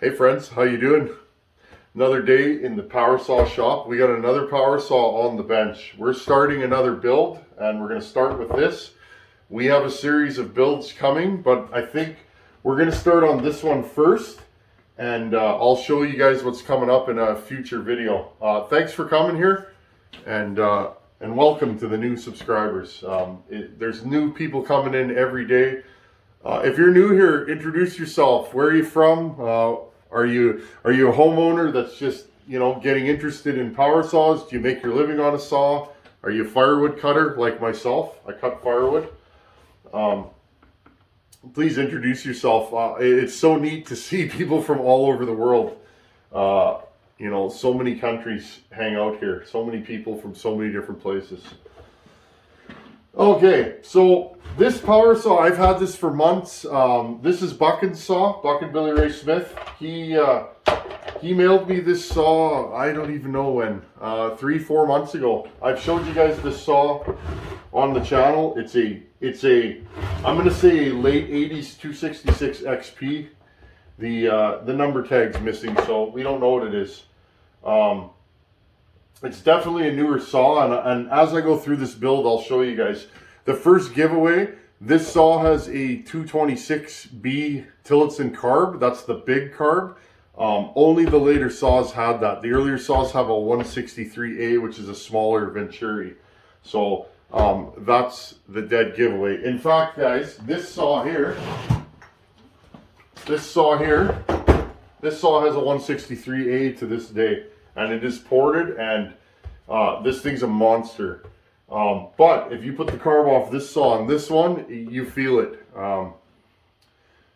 Hey friends, how you doing? Another day in the power saw shop. We got another power saw on the bench. We're starting another build and we're going to start with this. We have a series of builds coming, but I think we're going to start on this one first, and I'll show you guys what's coming up in a future video. Thanks for coming here, and welcome to the new subscribers. There's new people coming in every day. If you're new here, introduce yourself. Where are you from? Are you a homeowner that's just, getting interested in power saws? Do you make your living on a saw? Are you a firewood cutter like myself? I cut firewood. Please introduce yourself. It's so neat to see people from all over the world. So many countries hang out here. So many people from so many different places. Okay, so this power saw, I've had this for months. This is Buckin's saw, Buckin Billy Ray Smith. He mailed me this saw, I don't even know when, 3-4 months ago. I've showed you guys this saw on the channel. It's a I'm gonna say a late 80s 266 XP. The number tag's missing, so we don't know what it is. It's definitely a newer saw, and as I go through this build, I'll show you guys. The first giveaway, this saw has a 226B Tillotson carb. That's the big carb. Only the later saws had that. The earlier saws have a 163A, which is a smaller Venturi. So that's the dead giveaway. In fact, guys, this saw here has a 163A to this day. And it is ported, and this thing's a monster. But if you put the carb off this saw on this one, you feel it.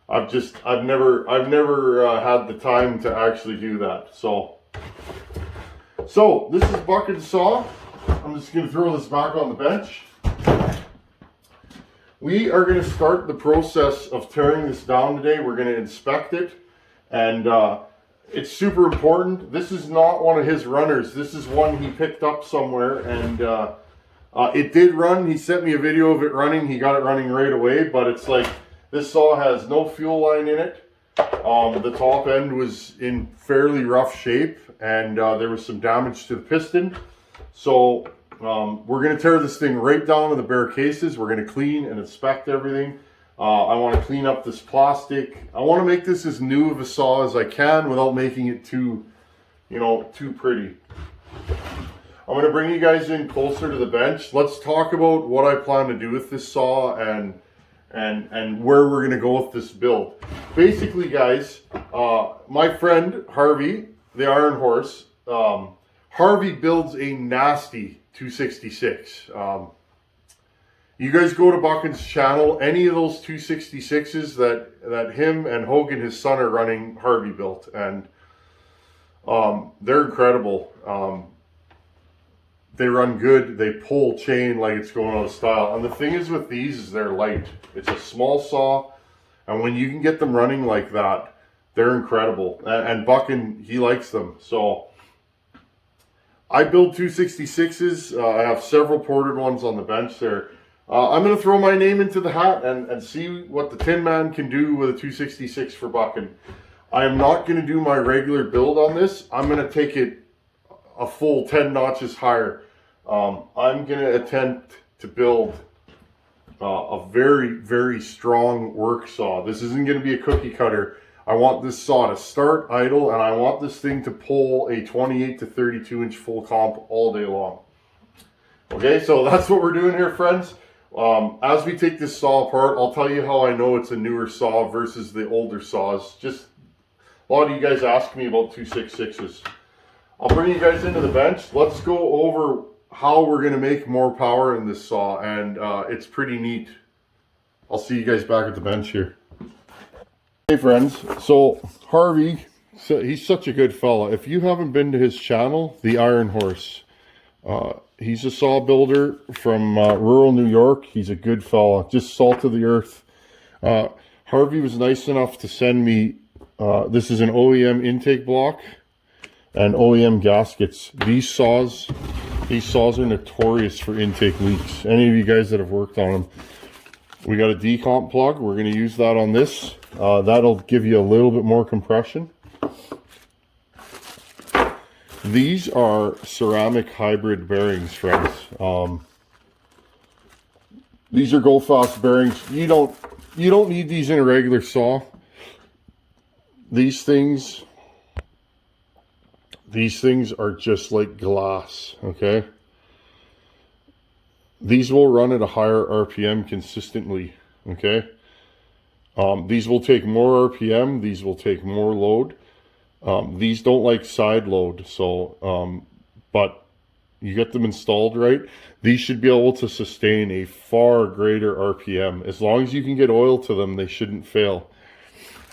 I've never had the time to actually do that. So this is Buckin's saw. I'm just gonna throw this back on the bench. We are gonna start the process of tearing this down today. We're gonna inspect it, and it's super important. This is not one of his runners. This is one he picked up somewhere, and it did run. He sent me a video of it running. He got it running right away, but it's like, this saw has no fuel line in it. The top end was in fairly rough shape, and there was some damage to the piston. So we're going to tear this thing right down to the bare cases. We're going to clean and inspect everything. I want to clean up this plastic. I want to make this as new of a saw as I can without making it too pretty. I'm going to bring you guys in closer to the bench. Let's talk about what I plan to do with this saw and where we're going to go with this build. Basically, guys, my friend Harvey, the Iron Horse, Harvey builds a nasty 266. You guys go to Buckin's channel, any of those 266s that him and Hogan, his son, are running, Harvey built, and they're incredible. They run good, they pull chain like it's going out of style. And the thing is with these is they're light. It's a small saw, and when you can get them running like that, they're incredible. And Buckin, he likes them. So I build 266s. I have several ported ones on the bench there. I'm going to throw my name into the hat and see what the Tinman can do with a 266 for Buckin. I am not going to do my regular build on this. I'm going to take it a full 10 notches higher. I'm going to attempt to build a very, very strong work saw. This isn't going to be a cookie cutter. I want this saw to start idle, and I want this thing to pull a 28 to 32 inch full comp all day long. Okay, so that's what we're doing here, friends. As we take this saw apart, I'll tell you how I know it's a newer saw versus the older saws. Just a lot of you guys ask me about 266s. I'll bring you guys into the bench. Let's go over how we're going to make more power in this saw, and it's pretty neat. I'll see you guys back at the bench here. Hey friends, so Harvey, he's such a good fella. If you haven't been to his channel, The Iron Horse, he's a saw builder from rural New York. He's a good fella, just salt of the earth. Harvey was nice enough to send me, this is an OEM intake block and OEM gaskets. These saws are notorious for intake leaks. Any of you guys that have worked on them. We got a decomp plug. We're going to use that on this. That'll give you a little bit more compression. These are ceramic hybrid bearings, friends. These are go fast bearings. You don't need these in a regular saw. These things are just like glass, okay? These will run at a higher RPM consistently, okay? These will take more RPM, these will take more load. These don't like side load, so, but you get them installed right, these should be able to sustain a far greater RPM. As long as you can get oil to them, they shouldn't fail,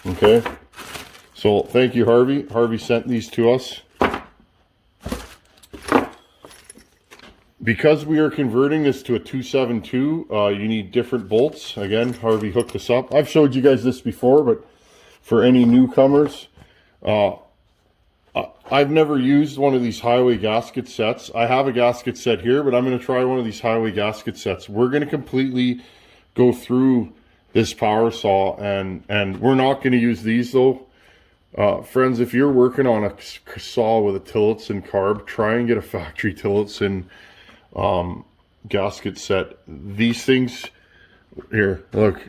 okay? So, thank you, Harvey. Harvey sent these to us. Because we are converting this to a 272, you need different bolts. Again, Harvey hooked us up. I've showed you guys this before, but for any newcomers, I've never used one of these highway gasket sets. I have a gasket set here, but I'm going to try one of these highway gasket sets. We're going to completely go through this power saw, and we're not going to use these though. Friends, if you're working on a saw with a Tillotson carb, try and get a factory Tillotson gasket set. These things here, look,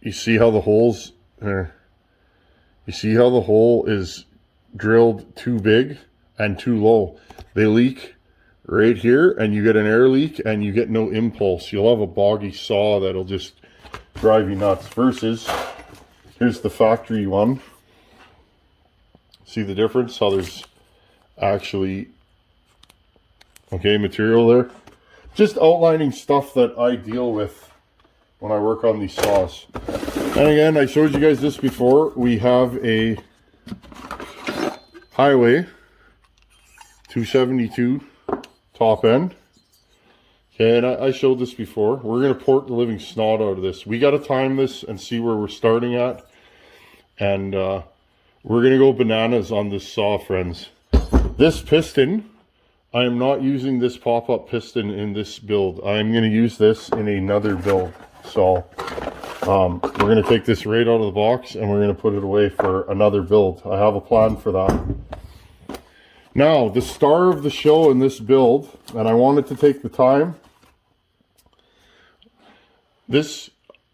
you see how the holes there, you see how the hole is drilled too big and too low. They leak right here, and you get an air leak and you get no impulse. You'll have a boggy saw that'll just drive you nuts. Versus here's the factory one. See the difference, how there's actually material there. Just outlining stuff that I deal with when I work on these saws. And again, I showed you guys this before. We have a highway 272 top end. Okay, and I showed this before. We're going to port the living snot out of this. We got to time this and see where we're starting at. And we're going to go bananas on this saw, friends. This piston, I am not using this pop-up piston in this build. I'm going to use this in another build. So we're going to take this right out of the box and we're going to put it away for another build. I have a plan for that. Now, the star of the show in this build, and I wanted to take the time. This,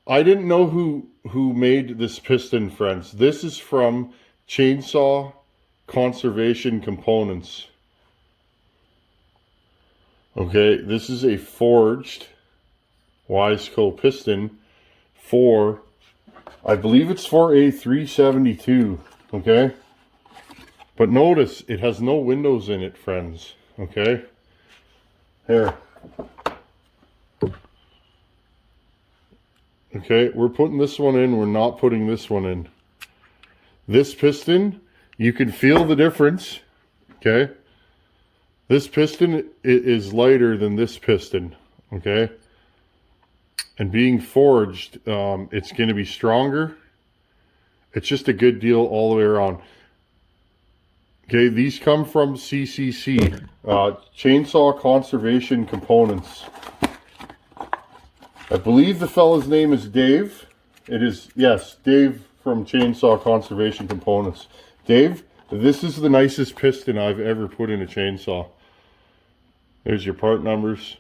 I didn't know who made this piston, friends. This is from Chainsaw Conservation Components. Okay, this is a forged Wiseco piston for, I believe it's for a 372, okay? But notice, it has no windows in it, friends, okay? Here. Okay, we're putting this one in, we're not putting this one in. This piston, you can feel the difference, okay? This piston is lighter than this piston, okay? And being forged, it's going to be stronger. It's just a good deal all the way around. Okay, these come from CCC, Chainsaw Conservation Components. I believe the fella's name is Dave. It is, yes, Dave from Chainsaw Conservation Components. Dave, this is the nicest piston I've ever put in a chainsaw. There's your part numbers.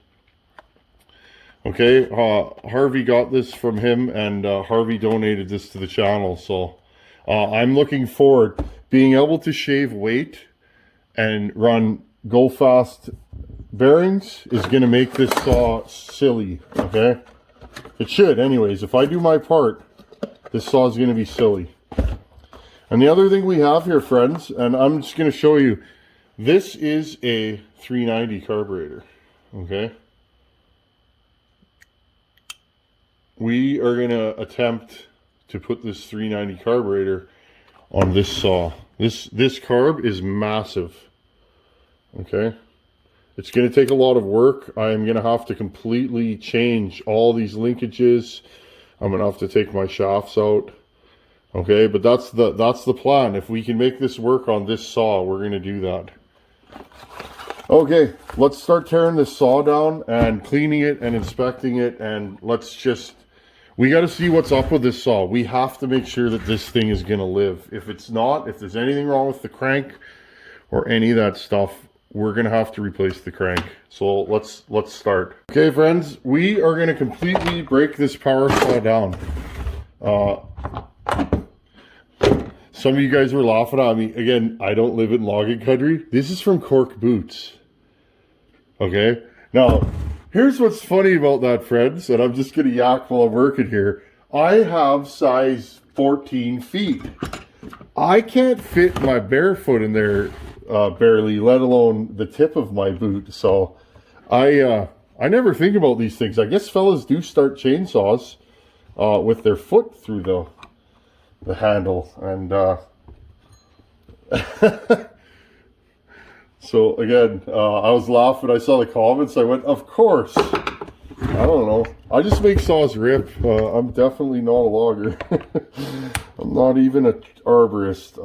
Okay, Harvey got this from him, and Harvey donated this to the channel. So I'm looking forward. Being able to shave weight and run go fast bearings is going to make this saw silly, okay? It should anyways. If I do my part, this saw is going to be silly. And the other thing we have here, friends, and I'm just going to show you, this is a 390 carburetor, okay? We are going to attempt to put this 390 carburetor on this saw. This carb is massive, okay? It's going to take a lot of work. I'm going to have to completely change all these linkages. I'm going to have to take my shafts out. Okay, but that's the plan. If we can make this work on this saw, we're going to do that. Okay, let's start tearing this saw down and cleaning it and inspecting it, and we got to see what's up with this saw. We have to make sure that this thing is going to live. If it's not, if there's anything wrong with the crank or any of that stuff, we're gonna have to replace the crank. So let's start. Okay, friends, we are gonna completely break this power saw down. Some of you guys were laughing at me. Again, I don't live in logging country. This is from Cork Boots. Okay, now here's what's funny about that, friends, and I'm just gonna yak while I'm working here. I have size 14 feet. I can't fit my bare foot in there barely, let alone the tip of my boot. So I never think about these things. I guess fellas do start chainsaws with their foot through the handle, and so again, I was laughing. I saw the comments. I went, of course. I don't know. I just make saws rip. I'm definitely not a logger. I'm not even an arborist.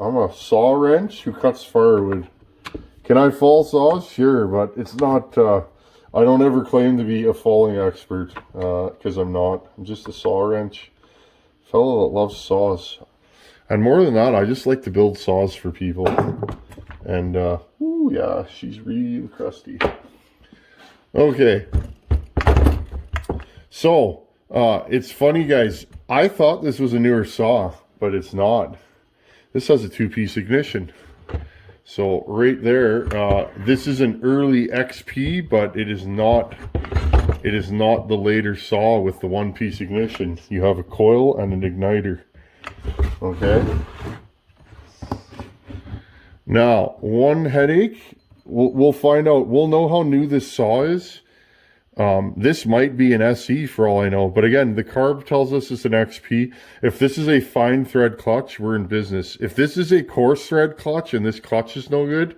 I'm a saw wrench who cuts firewood. Can I fall saws? Sure, but it's not. I don't ever claim to be a falling expert because I'm not. I'm just a saw wrench fellow that loves saws. And more than that, I just like to build saws for people. And, ooh, yeah, she's real crusty. Okay. So, it's funny, guys. I thought this was a newer saw, but it's not. This has a 2-piece ignition. So, right there, this is an early XP, but it is not the later saw with the 1-piece ignition. You have a coil and an igniter. Okay. Now, one headache, we'll find out. We'll know how new this saw is. This might be an SE for all I know. But again, the carb tells us it's an XP. If this is a fine thread clutch, we're in business. If this is a coarse thread clutch and this clutch is no good,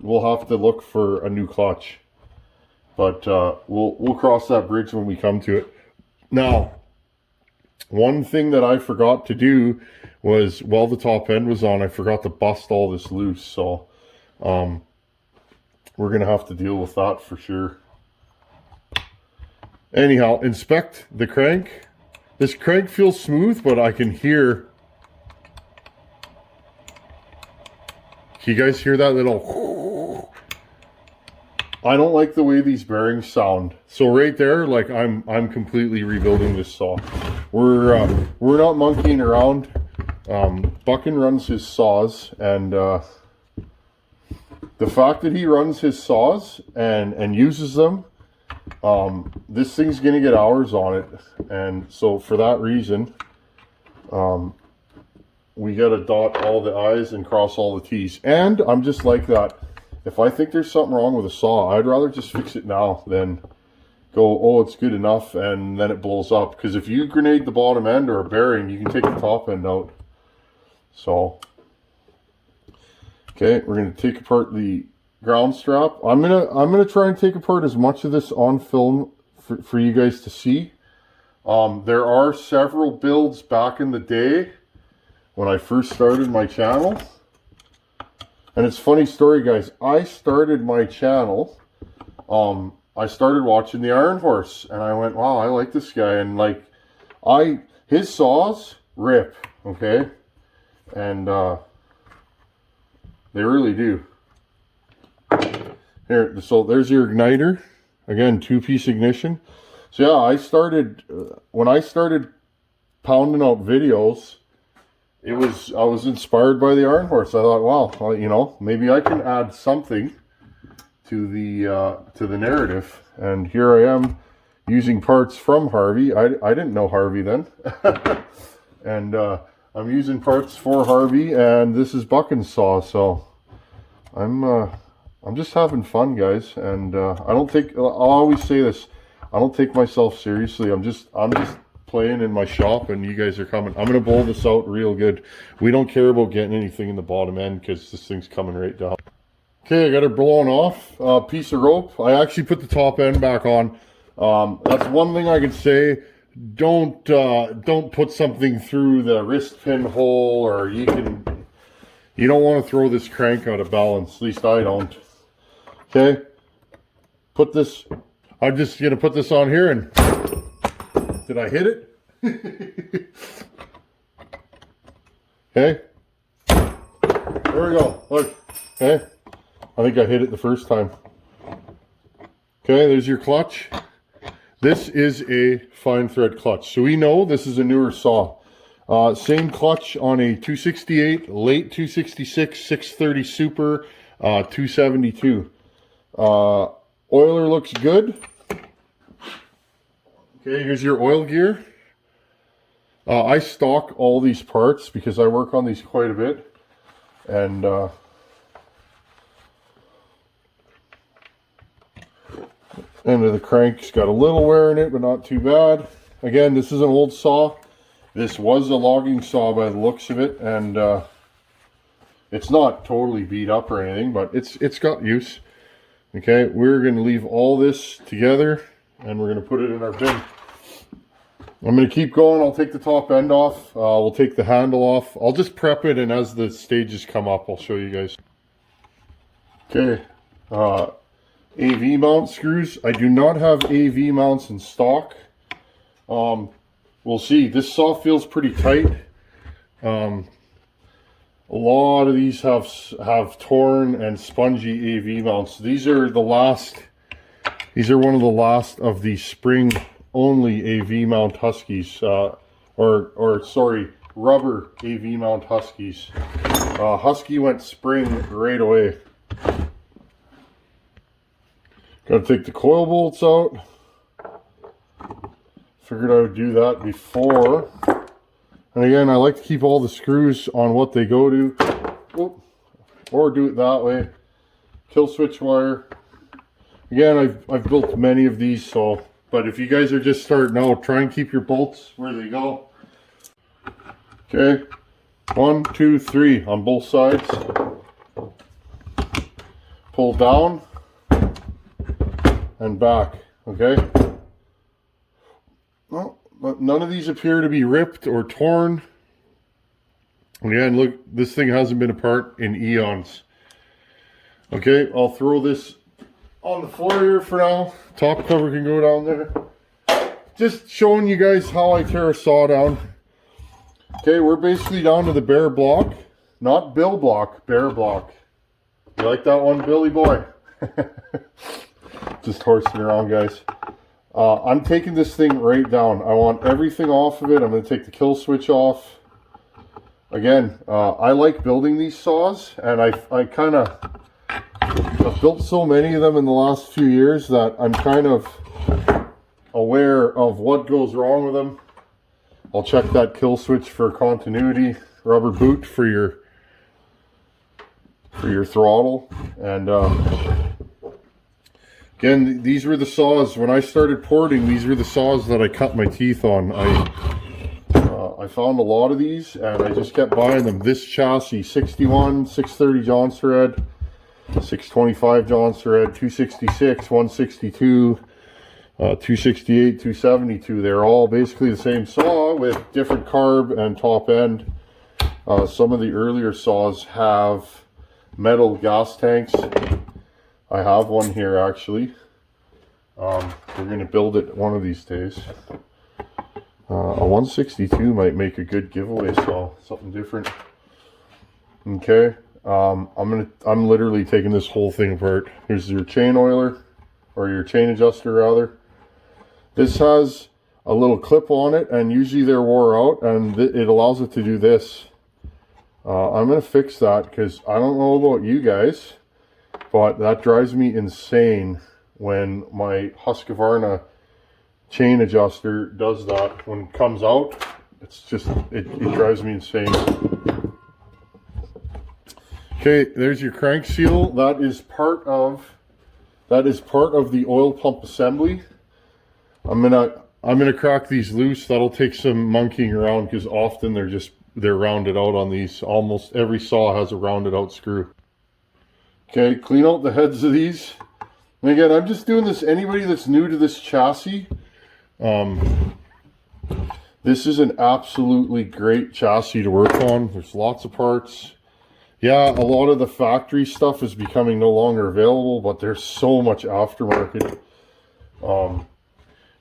we'll have to look for a new clutch. But we'll cross that bridge when we come to it. Now, one thing that I forgot to do was, while the top end was on, I forgot to bust all this loose. So we're going to have to deal with that for sure. Anyhow, inspect the crank. This crank feels smooth, but I can hear... Can you guys hear that little... I don't like the way these bearings sound. So right there, like I'm completely rebuilding this saw. We're not monkeying around. Buckin runs his saws, and the fact that he runs his saws and uses them, this thing's gonna get hours on it, and so for that reason, we gotta dot all the I's and cross all the T's. And I'm just like that. If I think there's something wrong with a saw, I'd rather just fix it now than go, oh, it's good enough, and then it blows up. Because if you grenade the bottom end or a bearing, you can take the top end out. So, okay, we're gonna take apart the ground strap. I'm gonna try and take apart as much of this on film for you guys to see. There are several builds back in the day when I first started my channel. And it's a funny story, guys. I started my channel, I started watching the Iron Horse, and I went, wow, I like this guy. And like, his saws rip, okay? And they really do. Here, so there's your igniter. Again, 2-piece ignition. So yeah, I started, when I started pounding out videos, I was inspired by the Iron Horse. I thought, wow, you know, maybe I can add something to the narrative. And here I am using parts from Harvey. I didn't know Harvey then. And I'm using parts for Harvey, and this is Buckin's saw. So I'm just having fun, guys. And I'll always say this, I don't take myself seriously. I'm just playing in my shop, and you guys are coming. I'm gonna bowl this out real good. We don't care about getting anything in the bottom end because this thing's coming right down. Okay, I got it blown off. Piece of rope. I actually put the top end back on. That's one thing I could say. Don't put something through the wrist pin hole, or you don't want to throw this crank out of balance. At least I don't. Okay, I'm just gonna put this on here, and did I hit it? Okay. There we go. Look. Okay. I think I hit it the first time. Okay, there's your clutch. This is a fine thread clutch. So we know this is a newer saw. Same clutch on a 268, late 266, 630 Super, 272. Oiler looks good. Okay, here's your oil gear. I stock all these parts because I work on these quite a bit. And end of the crank's got a little wear in it, but not too bad. Again, this is an old saw. This was a logging saw by the looks of it, and it's not totally beat up or anything, but it's got use. Okay, we're going to leave all this together, and we're going to put it in our bin. I'm going to keep going. I'll take the top end off. We'll take the handle off. I'll just prep it, and as the stages come up, I'll show you guys. Okay, AV mount screws. I do not have AV mounts in stock. We'll see. This saw feels pretty tight. A lot of these have torn and spongy AV mounts. These are the last. These are one of the last of the spring only AV mount huskies, or sorry, rubber AV mount huskies. Husky went spring right away. Got to take the coil bolts out. Figured I would do that before. And again, I like to keep all the screws on what they go to. Whoop. Or do it that way. Kill switch wire. Again, I've built many of these, so, but if you guys are just starting out, try and keep your bolts where they go. Okay, 1, 2, 3 on both sides. Pull down and back. Okay. Well, none of these appear to be ripped or torn. Again, look, this thing hasn't been apart in eons. Okay, I'll throw this on the floor here for now. Top cover can go down there. Just showing you guys how I tear a saw down. Okay, we're basically down to the bare block. Not bill block, bare block. You like that one, Billy boy? Just horsing around, guys. I'm taking this thing right down. I want everything off of it. I'm going to take the kill switch off. Again, I like building these saws, and I've built so many of them in the last few years that I'm kind of aware of what goes wrong with them. I'll check that kill switch for continuity, rubber boot for your throttle, and again, these were the saws when I started porting. These were the saws that I cut my teeth on. I found a lot of these, and I just kept buying them. This chassis, 61, 630 John's thread, 625 John's thread, 266, 162, 268, 272. They're all basically the same saw with different carb and top end. Some of the earlier saws have metal gas tanks. I have one here actually. We're going to build it one of these days. A 162 might make a good giveaway saw, something different. Okay, I'm literally taking this whole thing apart. Here's your chain oiler, or your chain adjuster rather. This has a little clip on it, and usually they're wore out, and it allows it to do this. I'm going to fix that because I don't know about you guys, but that drives me insane when my Husqvarna chain adjuster does that. When it comes out, it's just, it drives me insane. Okay, there's your crank seal. That is part of the oil pump assembly. I'm gonna crack these loose. That'll take some monkeying around because often they're rounded out on these. Almost every saw has a rounded out screw. Okay, clean out the heads of these. And again, I'm just doing this, anybody that's new to this chassis, this is an absolutely great chassis to work on. There's lots of parts. Yeah, a lot of the factory stuff is becoming no longer available, but there's so much aftermarket.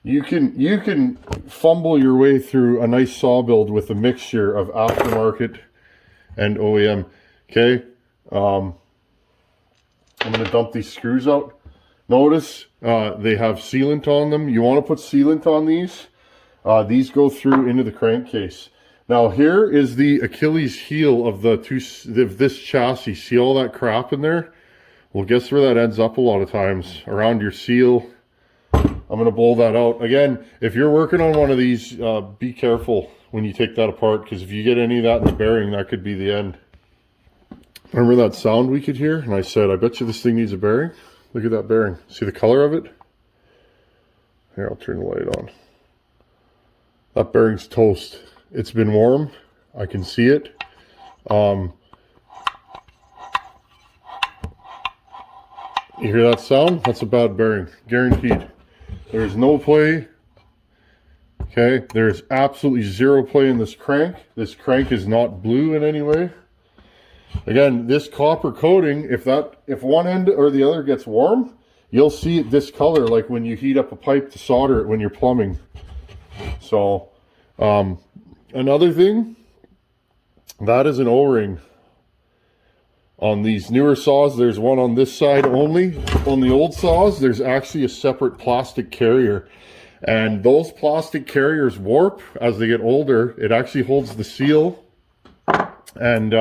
You can fumble your way through a nice saw build with a mixture of aftermarket and OEM. Okay, I'm going to dump these screws out. Notice they have sealant on them. You want to put sealant on these. These go through into the crankcase. Now here is the Achilles heel of this chassis. See all that crap in there? Well, guess where that ends up a lot of times? Around your seal. I'm going to blow that out. Again, if you're working on one of these, be careful when you take that apart, because if you get any of that in the bearing, that could be the end. Remember that sound we could hear? And I said, I bet you this thing needs a bearing. Look at that bearing. See the color of it? Here, I'll turn the light on. That bearing's toast. It's been warm. I can see it. You hear that sound? That's a bad bearing. Guaranteed. There's no play. Okay, there's absolutely zero play in this crank. This crank is not blue in any way. Again, this copper coating, if one end or the other gets warm, you'll see it discolor like when you heat up a pipe to solder it when you're plumbing. So, another thing, that is an O-ring. On these newer saws, there's one on this side only. On the old saws, there's actually a separate plastic carrier. And those plastic carriers warp as they get older. It actually holds the seal. And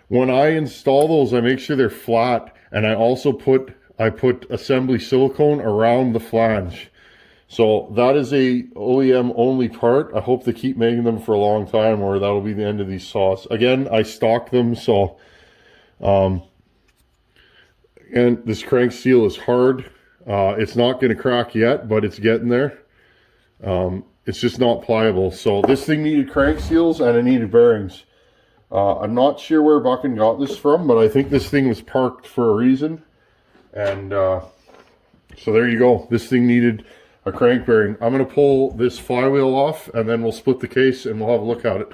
when I install those, I make sure they're flat. And I also put assembly silicone around the flange. So that is a OEM only part. I hope they keep making them for a long time, or that'll be the end of these saws. Again, I stock them, so and this crank seal is hard. It's not going to crack yet, but it's getting there. It's just not pliable. So this thing needed crank seals and it needed bearings. I'm not sure where Buckin got this from, but I think this thing was parked for a reason. And so there you go. This thing needed a crank bearing. I'm going to pull this flywheel off and then we'll split the case and we'll have a look at it.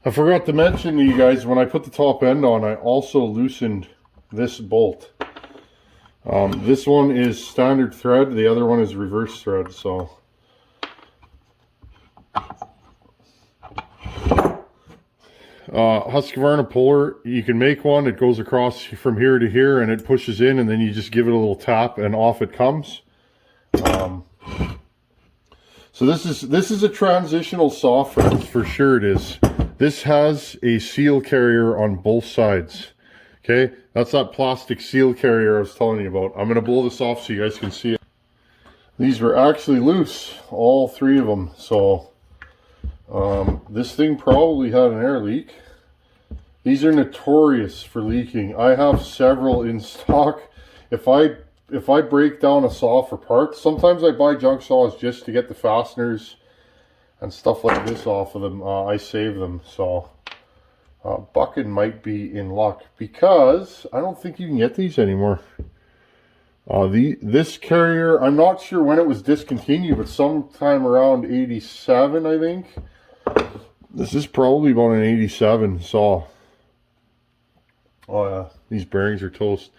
I forgot to mention to you guys, when I put the top end on, I also loosened this bolt. This one is standard thread, the other one is reverse thread, so. Husqvarna puller, you can make one, it goes across from here to here and it pushes in and then you just give it a little tap and off it comes. So this is a transitional saw for sure it is. This has a seal carrier on both sides. Okay, that's that plastic seal carrier I was telling you about. I'm going to blow this off so you guys can see it. These were actually loose, all three of them. So this thing probably had an air leak. These are notorious for leaking. I have several in stock. If I break down a saw for parts, sometimes I buy junk saws just to get the fasteners and stuff like this off of them. I save them. So Buckin might be in luck because I don't think you can get these anymore. This carrier, I'm not sure when it was discontinued, but sometime around 87, I think. This is probably about an 87 saw. Oh yeah, these bearings are toast.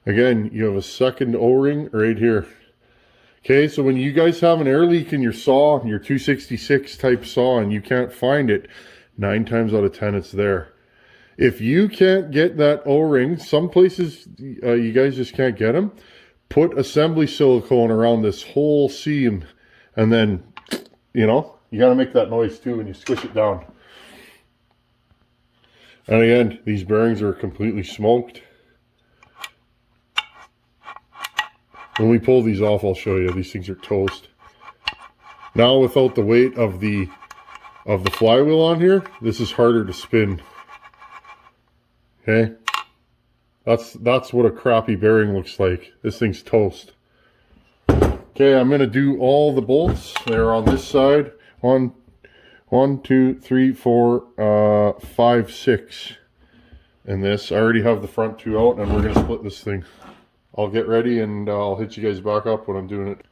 Again, you have a second O-ring right here. Okay, so when you guys have an air leak in your saw, your 266 type saw, and you can't find it, 9 times out of 10 it's there. If you can't get that O-ring, some places you guys just can't get them, put assembly silicone around this whole seam, and then, you know, you got to make that noise too when you squish it down. And again, these bearings are completely smoked. When we pull these off, I'll show you. These things are toast. Now, without the weight of the flywheel on here, this is harder to spin. Okay, that's what a crappy bearing looks like. This thing's toast. Okay, I'm gonna do all the bolts. They're on this side. 1, 2, 3, 4, 5, 6. In this, I already have the front 2 out, and we're gonna split this thing. I'll get ready and I'll hit you guys back up when I'm doing it.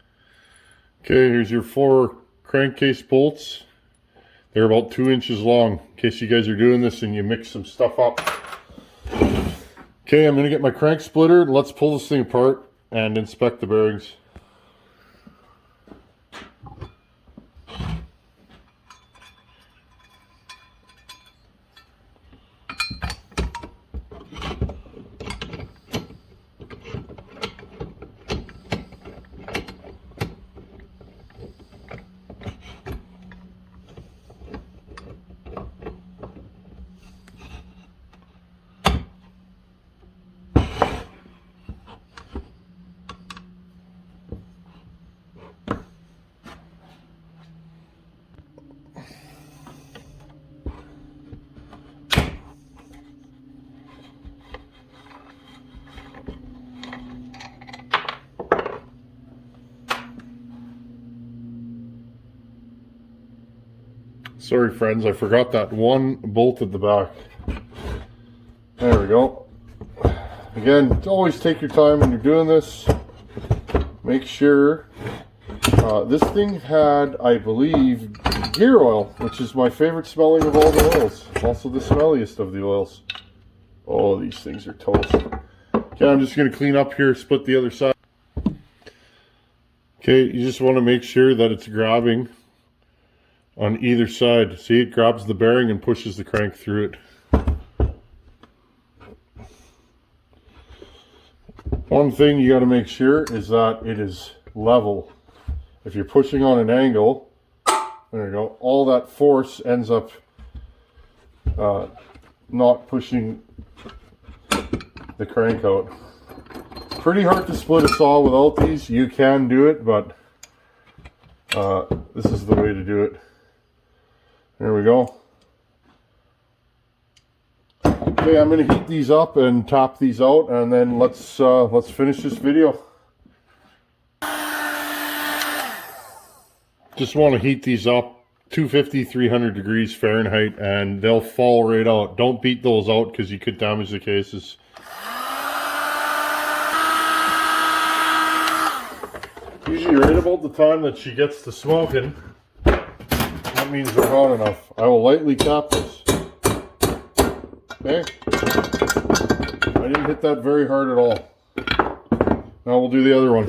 Okay, here's your 4 crankcase bolts. They're about 2 inches long, in case you guys are doing this and you mix some stuff up. Okay, I'm gonna get my crank splitter. Let's pull this thing apart and inspect the bearings. Sorry friends, I forgot that one bolt at the back. There we go. Again, always take your time when you're doing this. Make sure. This thing had, I believe, gear oil, which is my favorite smelling of all the oils. Also the smelliest of the oils. Oh, these things are toast. Okay, I'm just going to clean up here, split the other side. Okay, you just want to make sure that it's grabbing on either side. See, it grabs the bearing and pushes the crank through it. One thing you got to make sure is that it is level. If you're pushing on an angle, there you go, all that force ends up not pushing the crank out. Pretty hard to split a saw without these. You can do it, but this is the way to do it. There we go. Okay, I'm going to heat these up and top these out, and then let's finish this video. Just want to heat these up 250, 300 degrees Fahrenheit, and they'll fall right out. Don't beat those out because you could damage the cases. Usually right about the time that she gets to smoking, that means they're hot enough. I will lightly tap this. Okay. I didn't hit that very hard at all. Now we'll do the other one.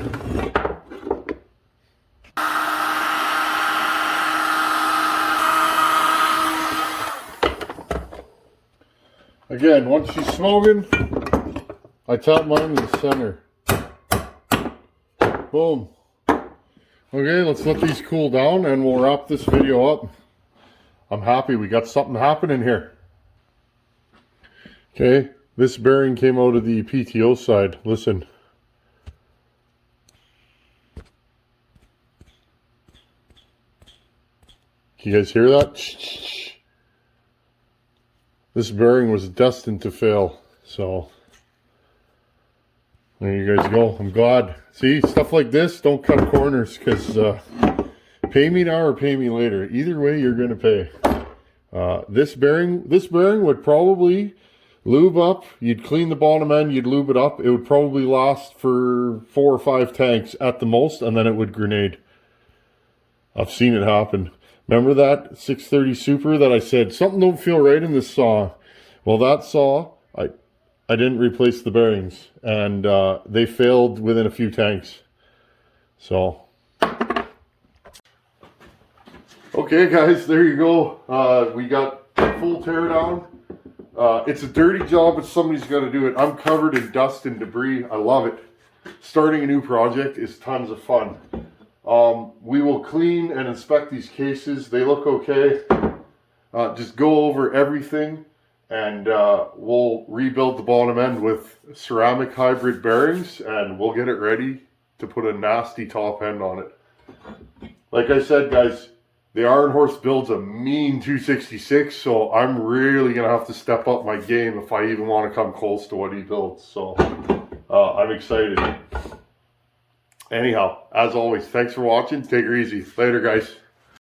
Again, once she's smoking, I tap mine in the center. Boom. Okay, let's let these cool down and we'll wrap this video up. I'm happy we got something happening here. Okay, this bearing came out of the PTO side. Listen. Can you guys hear that? This bearing was destined to fail, so there you guys go. I'm glad. See, stuff like this, don't cut corners, because pay me now or pay me later. Either way, you're going to pay. This bearing would probably lube up. You'd clean the bottom end, you'd lube it up. It would probably last for 4 or 5 tanks at the most, and then it would grenade. I've seen it happen. Remember that 630 Super that I said, something don't feel right in this saw? Well, that saw, I didn't replace the bearings, and they failed within a few tanks. So, okay guys, there you go. We got full teardown. It's a dirty job, but somebody's got to do it. I'm covered in dust and debris. I love it. Starting a new project is tons of fun. We will clean and inspect these cases. They look okay. Just go over everything, and we'll rebuild the bottom end with ceramic hybrid bearings, and we'll get it ready to put a nasty top end on it. Like I said, guys, the Iron Horse builds a mean 266, so I'm really going to have to step up my game if I even want to come close to what he builds. So I'm excited. Anyhow, as always, thanks for watching. Take her easy. Later, guys.